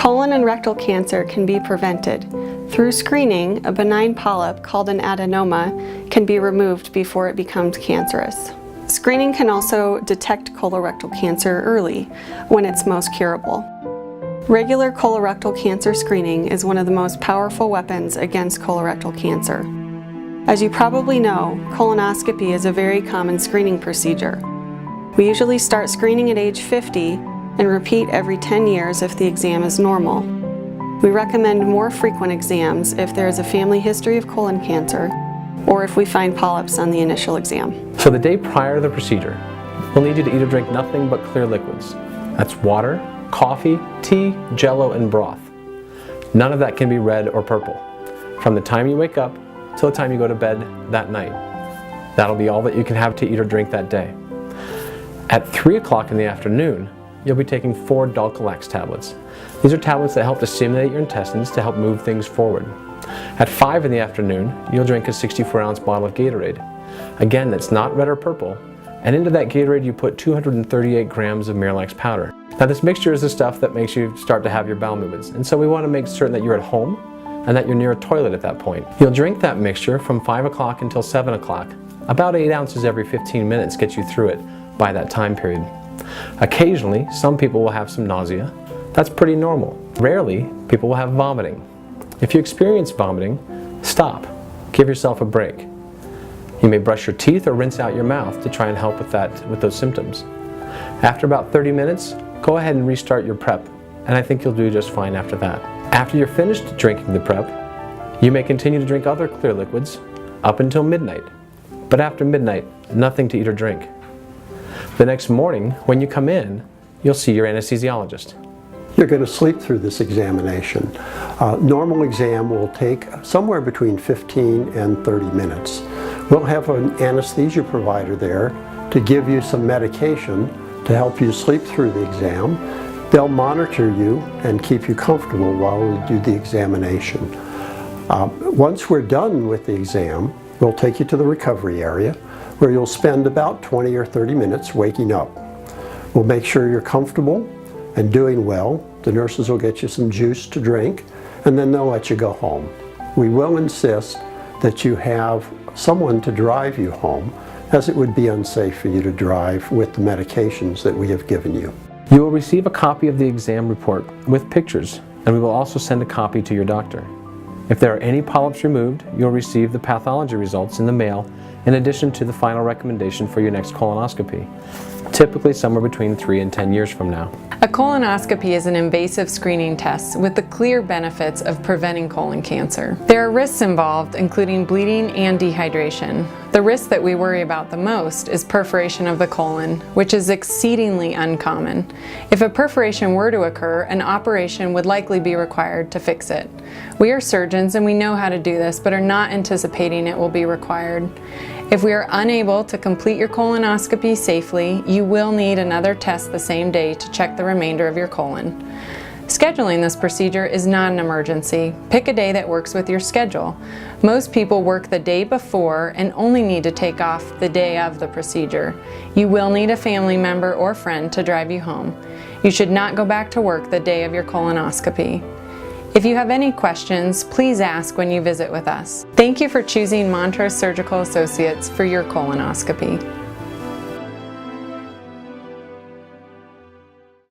Colon and rectal cancer can be prevented. Through screening, a benign polyp called an adenoma can be removed before it becomes cancerous. Screening can also detect colorectal cancer early, when it's most curable. Regular colorectal cancer screening is one of the most powerful weapons against colorectal cancer. As you probably know, colonoscopy is a very common screening procedure. We usually start screening at age 50 and repeat every 10 years if the exam is normal. We recommend more frequent exams if there is a family history of colon cancer or if we find polyps on the initial exam. So the day prior to the procedure, we'll need you to eat or drink nothing but clear liquids. That's water, coffee, tea, jello, and broth. None of that can be red or purple. From the time you wake up till the time you go to bed that night. That'll be all that you can have to eat or drink that day. At 3 o'clock in the afternoon, you'll be taking 4 Dulcolax tablets. These are tablets that help to stimulate your intestines to help move things forward. At 5 in the afternoon, you'll drink a 64-ounce bottle of Gatorade. Again, that's not red or purple, and into that Gatorade you put 238 grams of Miralax powder. Now this mixture is the stuff that makes you start to have your bowel movements, and so we want to make certain that you're at home and that you're near a toilet at that point. You'll drink that mixture from 5 o'clock until 7 o'clock. About 8 ounces every 15 minutes gets you through it by that time period. Occasionally, some people will have some nausea. That's pretty normal. Rarely, people will have vomiting. If you experience vomiting, stop. Give yourself a break. You may brush your teeth or rinse out your mouth to try and help with those symptoms. After about 30 minutes, go ahead and restart your prep, and I think you'll do just fine after that. After you're finished drinking the prep, you may continue to drink other clear liquids up until midnight. But after midnight, nothing to eat or drink. The next morning, when you come in, you'll see your anesthesiologist. You're going to sleep through this examination. Normal exam will take somewhere between 15 and 30 minutes. We'll have an anesthesia provider there to give you some medication to help you sleep through the exam. They'll monitor you and keep you comfortable while we do the examination. Once we're done with the exam, we'll take you to the recovery area where you'll spend about 20 or 30 minutes waking up. We'll make sure you're comfortable and doing well. The nurses will get you some juice to drink, and then they'll let you go home. We will insist that you have someone to drive you home, as it would be unsafe for you to drive with the medications that we have given you. You will receive a copy of the exam report with pictures, and we will also send a copy to your doctor. If there are any polyps removed, you'll receive the pathology results in the mail in addition to the final recommendation for your next colonoscopy, typically somewhere between 3 and 10 years from now. A colonoscopy is an invasive screening test with the clear benefits of preventing colon cancer. There are risks involved, including bleeding and dehydration. The risk that we worry about the most is perforation of the colon, which is exceedingly uncommon. If a perforation were to occur, an operation would likely be required to fix it. We are surgeons and we know how to do this, but are not anticipating it will be required. If we are unable to complete your colonoscopy safely, you will need another test the same day to check the remainder of your colon. Scheduling this procedure is not an emergency. Pick a day that works with your schedule. Most people work the day before and only need to take off the day of the procedure. You will need a family member or friend to drive you home. You should not go back to work the day of your colonoscopy. If you have any questions, please ask when you visit with us. Thank you for choosing Montrose Surgical Associates for your colonoscopy.